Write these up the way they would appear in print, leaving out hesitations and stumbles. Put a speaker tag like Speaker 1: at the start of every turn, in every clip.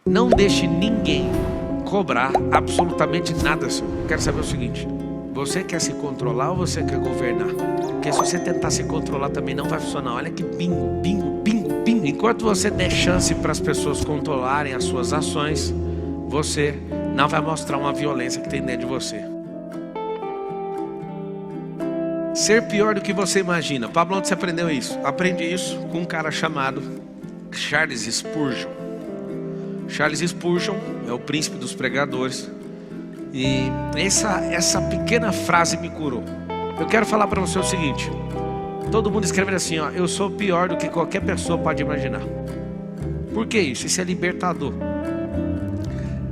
Speaker 1: Não deixe ninguém cobrar absolutamente nada seu. Quero saber o seguinte: você quer se controlar ou você quer governar? Porque se você tentar se controlar também não vai funcionar. Olha que bingo, bingo, bingo, bingo. Enquanto você der chance para as pessoas controlarem as suas ações, você não vai mostrar uma violência que tem dentro de você. Ser pior do que você imagina. Pablo, onde você aprendeu isso? Aprendi isso com um cara chamado Charles Spurgeon. Charles Spurgeon é o príncipe dos pregadores. E essa pequena frase me curou. Eu quero falar para você o seguinte: todo mundo escreve assim, ó: eu sou pior do que qualquer pessoa pode imaginar. Por que isso? Isso é libertador.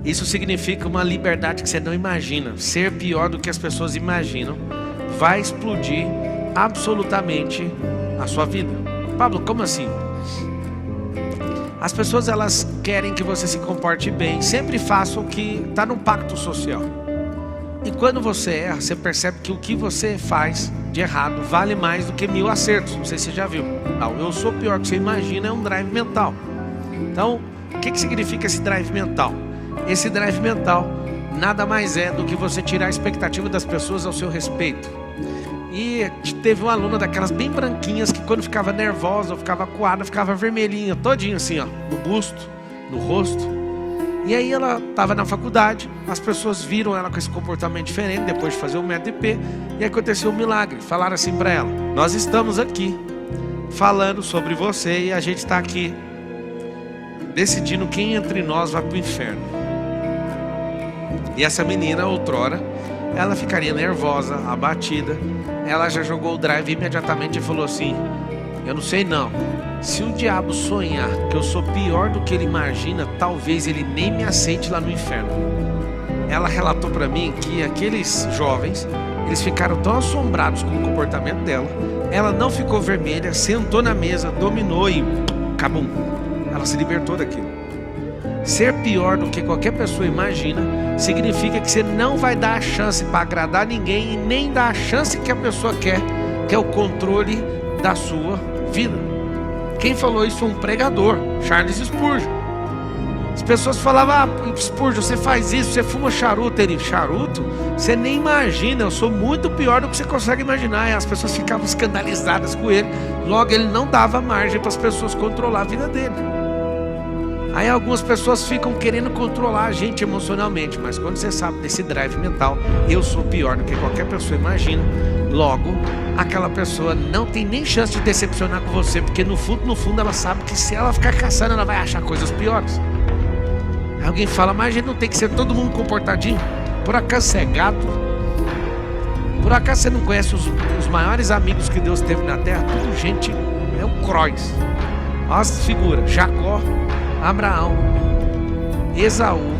Speaker 1: Isso significa uma liberdade que você não imagina. Ser pior do que as pessoas imaginam vai explodir absolutamente a sua vida. Pablo, como assim? As pessoas, elas querem que você se comporte bem. Sempre faça o que está no pacto social. E quando você erra, você percebe que o que você faz de errado vale mais do que 1000 acertos. Não sei se você já viu. Não, eu sou pior que você imagina, é um drive mental. Então, o que significa esse drive mental? Esse drive mental nada mais é do que você tirar a expectativa das pessoas ao seu respeito. E teve uma aluna daquelas bem branquinhas que quando ficava nervosa ou ficava acuada, ficava vermelhinha, todinho assim, ó, no busto, no rosto. E aí ela estava na faculdade, as pessoas viram ela com esse comportamento diferente depois de fazer o MEDP, e aconteceu um milagre. Falaram assim para ela: nós estamos aqui falando sobre você e a gente está aqui decidindo quem entre nós vai para o inferno. E essa menina, outrora, ela ficaria nervosa, abatida. Ela já jogou o drive imediatamente e falou assim: eu não sei não, se o diabo sonhar que eu sou pior do que ele imagina, talvez ele nem me aceite lá no inferno. Ela relatou para mim que aqueles jovens, eles ficaram tão assombrados com o comportamento dela. Ela não ficou vermelha, sentou na mesa, dominou e acabou. Ela se libertou daquilo. Ser pior do que qualquer pessoa imagina significa que você não vai dar a chance para agradar ninguém e nem dar a chance que a pessoa quer, que é o controle da sua vida. Quem falou isso foi um pregador, Charles Spurgeon. As pessoas falavam: ah, Spurgeon, você faz isso, você fuma charuto. Ele: charuto? Você nem imagina, eu sou muito pior do que você consegue imaginar. E as pessoas ficavam escandalizadas com ele. Logo, ele não dava margem para as pessoas controlar a vida dele. Aí algumas pessoas ficam querendo controlar a gente emocionalmente, mas quando você sabe desse drive mental, eu sou pior do que qualquer pessoa imagina, logo, aquela pessoa não tem nem chance de decepcionar com você, porque no fundo ela sabe que se ela ficar caçando, ela vai achar coisas piores. Aí alguém fala: mas a gente não tem que ser todo mundo comportadinho? Por acaso você é gato? Por acaso você não conhece os maiores amigos que Deus teve na terra? Tudo gente, é o Croix. Olha as figuras: Jacó, Abraão, Esaú.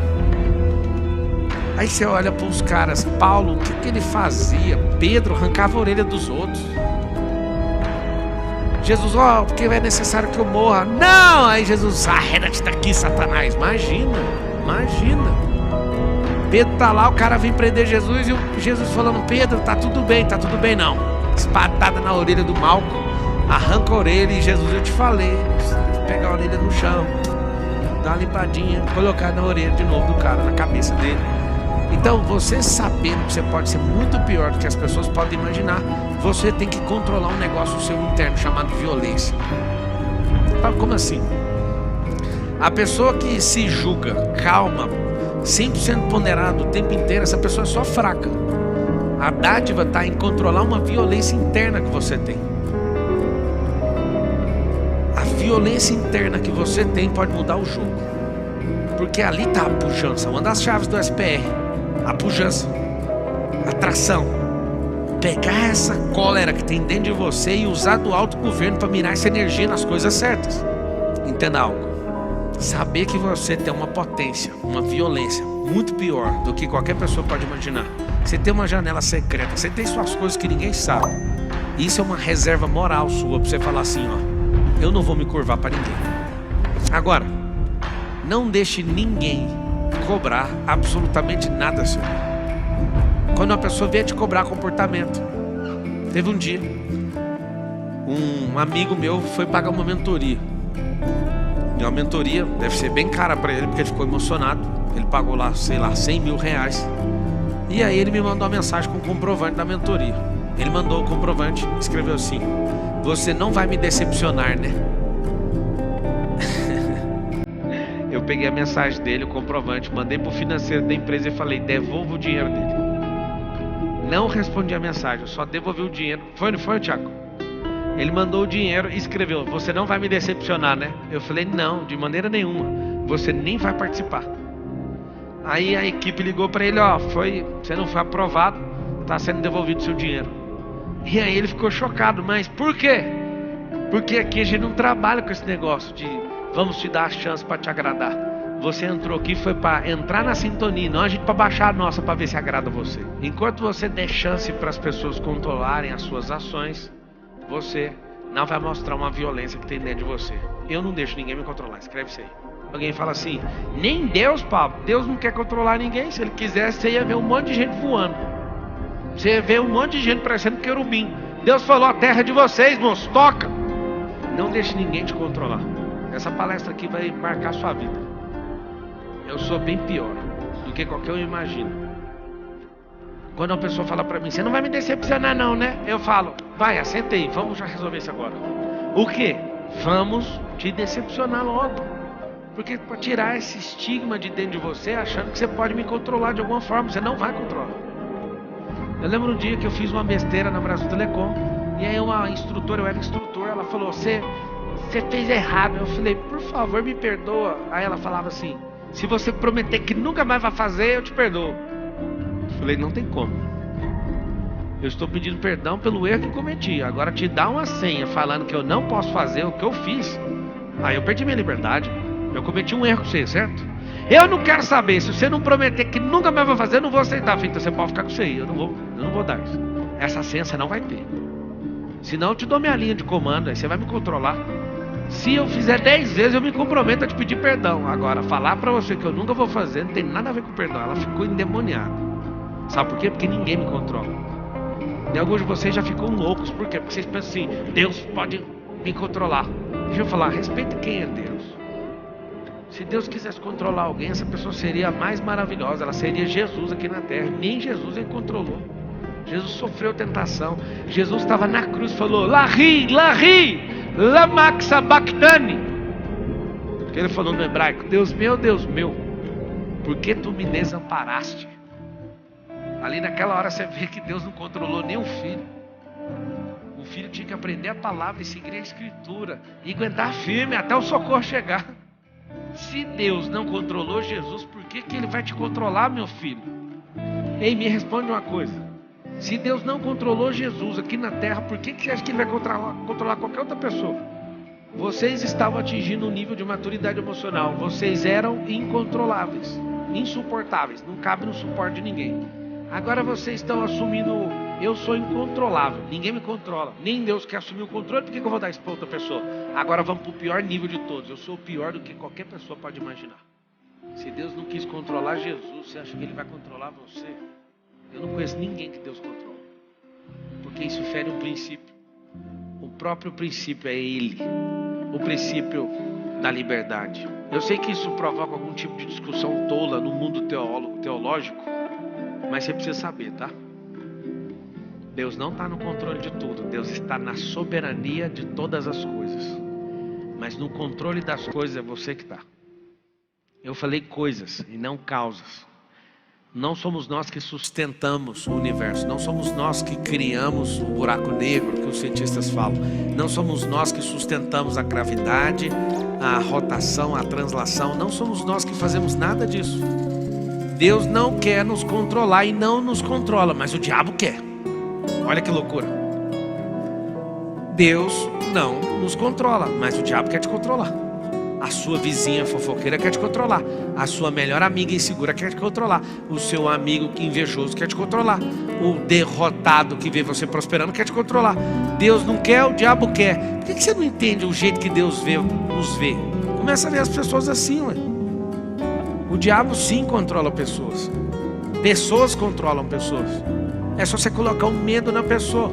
Speaker 1: Aí você olha para os caras: Paulo, o que ele fazia? Pedro arrancava a orelha dos outros. Jesus: ó, porque é necessário que eu morra. Não! Aí Jesus: arreda-te daqui, Satanás. Imagina. Pedro tá lá, o cara vem prender Jesus e o Jesus falando: Pedro, tá tudo bem não. Espadada na orelha do Malco, arranca a orelha e Jesus: eu te falei, pegar a orelha no chão, dar uma limpadinha, colocar na orelha de novo do cara, na cabeça dele. Então, você sabendo que você pode ser muito pior do que as pessoas podem imaginar, você tem que controlar um negócio seu interno chamado violência. Fala: como assim? A pessoa que se julga calma, 100% ponderada o tempo inteiro, essa pessoa é só fraca. A dádiva está em controlar uma violência interna que você tem. A violência interna que você tem pode mudar o jogo, porque ali está a pujança. Uma das chaves do SPR: a pujança, a atração. Pegar essa cólera que tem dentro de você e usar do autogoverno para mirar essa energia nas coisas certas. Entenda algo: saber que você tem uma potência, uma violência muito pior do que qualquer pessoa pode imaginar. Você tem uma janela secreta, você tem suas coisas que ninguém sabe. Isso é uma reserva moral sua para você falar assim: ó, eu não vou me curvar para ninguém. Agora, não deixe ninguém cobrar absolutamente nada seu. Quando uma pessoa vier te cobrar comportamento. Teve um dia, um amigo meu foi pagar uma mentoria. E a mentoria deve ser bem cara para ele, porque ele ficou emocionado. Ele pagou lá, sei lá, 100 mil reais. E aí ele me mandou uma mensagem com o comprovante da mentoria. Ele mandou o comprovante, escreveu assim: você não vai me decepcionar, né? Eu peguei a mensagem dele, o comprovante, mandei pro financeiro da empresa e falei: devolva o dinheiro dele. Não respondi a mensagem, eu só devolvi o dinheiro. Não foi, Thiago? Ele mandou o dinheiro e escreveu: você não vai me decepcionar, né? Eu falei: não, de maneira nenhuma. Você nem vai participar. Aí a equipe ligou para ele: ó, você não foi aprovado, tá sendo devolvido o seu dinheiro. E aí ele ficou chocado. Mas por quê? Porque aqui a gente não trabalha com esse negócio de vamos te dar a chance para te agradar. Você entrou aqui foi para entrar na sintonia, não a gente para baixar a nossa para ver se agrada você. Enquanto você der chance para as pessoas controlarem as suas ações, você não vai mostrar uma violência que tem dentro de você. Eu não deixo ninguém me controlar. Escreve isso aí. Alguém fala assim: nem Deus, Pablo. Deus não quer controlar ninguém. Se ele quisesse, você ia ver um monte de gente voando. Você ia ver um monte de gente parecendo querubim. Deus falou: a terra é de vocês, moço, toca. Não deixe ninguém te controlar. Essa palestra aqui vai marcar a sua vida. Eu sou bem pior do que qualquer um imagina. Quando uma pessoa fala pra mim: você não vai me decepcionar não, né? Eu falo: vai, assenta aí, vamos já resolver isso agora. O quê? Vamos te decepcionar logo. Porque para tirar esse estigma de dentro de você, achando que você pode me controlar de alguma forma, você não vai controlar. Eu lembro um dia que eu fiz uma besteira na Brasil Telecom, e aí uma instrutora, eu era instrutor, ela falou: você fez errado. Eu falei: por favor, me perdoa. Aí ela falava assim: se você prometer que nunca mais vai fazer, eu te perdoo. Eu falei: não tem como. Eu estou pedindo perdão pelo erro que cometi. Agora te dar uma senha falando que eu não posso fazer o que eu fiz, aí eu perdi minha liberdade. Eu cometi um erro com você, certo? Eu não quero saber. Se você não prometer que nunca mais vai fazer, eu não vou aceitar. Então você pode ficar com isso aí. Eu não vou dar isso. Essa senha você não vai ter. Senão eu te dou minha linha de comando, aí você vai me controlar. Se eu fizer 10 vezes, eu me comprometo a te pedir perdão. Agora, falar pra você que eu nunca vou fazer não tem nada a ver com perdão. Ela ficou endemoniada. Sabe por quê? Porque ninguém me controla. E alguns de vocês já ficam loucos. Por quê? Porque vocês pensam assim: Deus pode me controlar. Deixa eu falar, respeita quem é Deus. Se Deus quisesse controlar alguém, essa pessoa seria a mais maravilhosa. Ela seria Jesus aqui na terra. Nem Jesus ele controlou. Jesus sofreu tentação. Jesus estava na cruz e falou: Lahi, lama sabachthani. Que ele falou no hebraico: Deus meu, por que tu me desamparaste? Ali naquela hora você vê que Deus não controlou nem o filho. O filho tinha que aprender a palavra e seguir a escritura e aguentar firme até o socorro chegar. Se Deus não controlou Jesus, por que ele vai te controlar, meu filho? Ei, me responde uma coisa: se Deus não controlou Jesus aqui na terra, por que você acha que ele vai controlar qualquer outra pessoa? Vocês estavam atingindo um nível de maturidade emocional. Vocês eram incontroláveis, insuportáveis, não cabe no suporte de ninguém. Agora vocês estão assumindo: eu sou incontrolável, ninguém me controla. Nem Deus quer assumir o controle, por que eu vou dar isso para outra pessoa? Agora vamos para o pior nível de todos: eu sou pior do que qualquer pessoa pode imaginar. Se Deus não quis controlar Jesus, você acha que ele vai controlar você? Eu não conheço ninguém que Deus controla, porque isso fere um princípio. O próprio princípio é ele, o princípio da liberdade. Eu sei que isso provoca algum tipo de discussão tola no mundo teológico, mas você precisa saber, tá? Deus não está no controle de tudo. Deus está na soberania de todas as coisas. Mas no controle das coisas é você que está. Eu falei coisas e não causas. Não somos nós que sustentamos o universo. Não somos nós que criamos o buraco negro que os cientistas falam. Não somos nós que sustentamos a gravidade, a rotação, a translação. Não somos nós que fazemos nada disso. Deus não quer nos controlar e não nos controla, mas o diabo quer. Olha que loucura. Deus não nos controla, mas o diabo quer te controlar. A sua vizinha fofoqueira quer te controlar. A sua melhor amiga insegura quer te controlar. O seu amigo invejoso quer te controlar. O derrotado que vê você prosperando quer te controlar. Deus não quer, o diabo quer. Por que você não entende o jeito que Deus nos vê? Começa a ver as pessoas assim, ué. O diabo sim controla pessoas. Pessoas controlam pessoas. É só você colocar um medo na pessoa.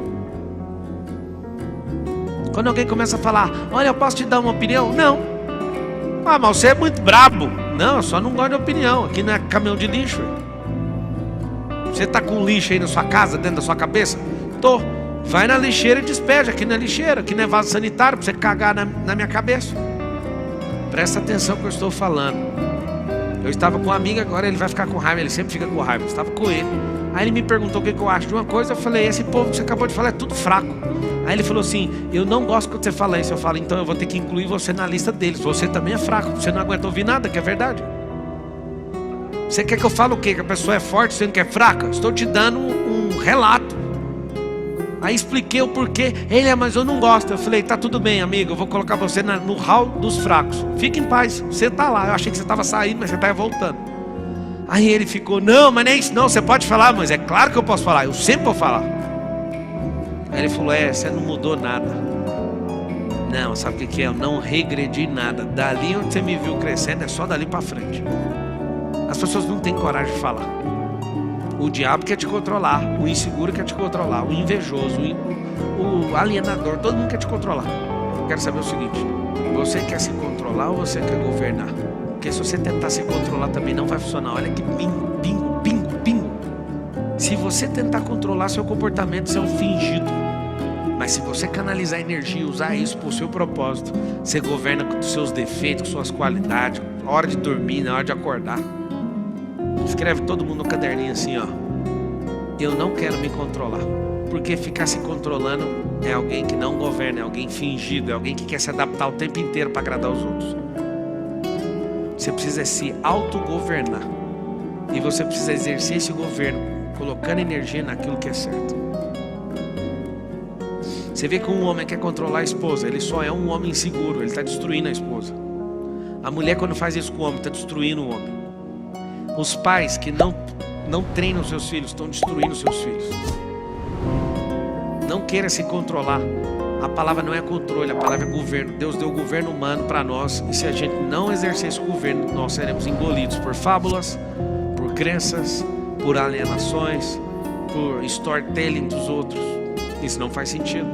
Speaker 1: Quando alguém começa a falar: olha, eu posso te dar uma opinião? Não. Ah, mas você é muito brabo. Não, eu só não gosto de opinião. Aqui não é caminhão de lixo. Você tá com lixo aí na sua casa, dentro da sua cabeça? Tô. Vai na lixeira e despeja. Aqui não é lixeira, aqui não é vaso sanitário pra você cagar na minha cabeça. Presta atenção no que eu estou falando. Eu estava com um amigo agora, ele vai ficar com raiva, ele sempre fica com raiva. Eu estava com ele. Aí ele me perguntou o que eu acho de uma coisa, eu falei, esse povo que você acabou de falar é tudo fraco. Aí ele falou assim, eu não gosto quando você fala isso. Eu falo, então eu vou ter que incluir você na lista deles. Você também é fraco, você não aguenta ouvir nada, que é verdade. Você quer que eu fale o quê? Que a pessoa é forte, sendo que é fraca? Estou te dando um relato. Aí expliquei o porquê. Ele mas eu não gosto. Eu falei, tá tudo bem, amigo, eu vou colocar você no hall dos fracos. Fique em paz, você tá lá. Eu achei que você estava saindo, mas você está voltando. Aí ele ficou, não, mas nem isso não, você pode falar. Mas é claro que eu posso falar, eu sempre vou falar. Aí ele falou, você não mudou nada. Não, sabe o que é? Eu não regredi nada. Dali onde você me viu crescendo, é só dali para frente. As pessoas não têm coragem de falar. O diabo quer te controlar, o inseguro quer te controlar, o invejoso, o alienador, todo mundo quer te controlar. Eu quero saber o seguinte, você quer se controlar ou você quer governar? Porque se você tentar se controlar também não vai funcionar. Olha que bingo, bingo, bingo, bingo. Se você tentar controlar seu comportamento, você é um fingido. Mas se você canalizar energia e usar isso para o seu propósito, você governa com os seus defeitos, com suas qualidades, na hora de dormir, na hora de acordar. Escreve todo mundo no caderninho assim, ó. Eu não quero me controlar. Porque ficar se controlando é alguém que não governa, é alguém fingido, é alguém que quer se adaptar o tempo inteiro para agradar os outros. Você precisa se autogovernar. E você precisa exercer esse governo, colocando energia naquilo que é certo. Você vê que um homem quer controlar a esposa, ele só é um homem inseguro, ele está destruindo a esposa. A mulher, quando faz isso com o homem, está destruindo o homem. Os pais que não treinam seus filhos estão destruindo seus filhos. Não queira se controlar. A palavra não é controle, a palavra é governo. Deus deu o governo humano para nós. E se a gente não exercer esse governo, nós seremos engolidos por fábulas, por crenças, por alienações, por storytelling dos outros. Isso não faz sentido.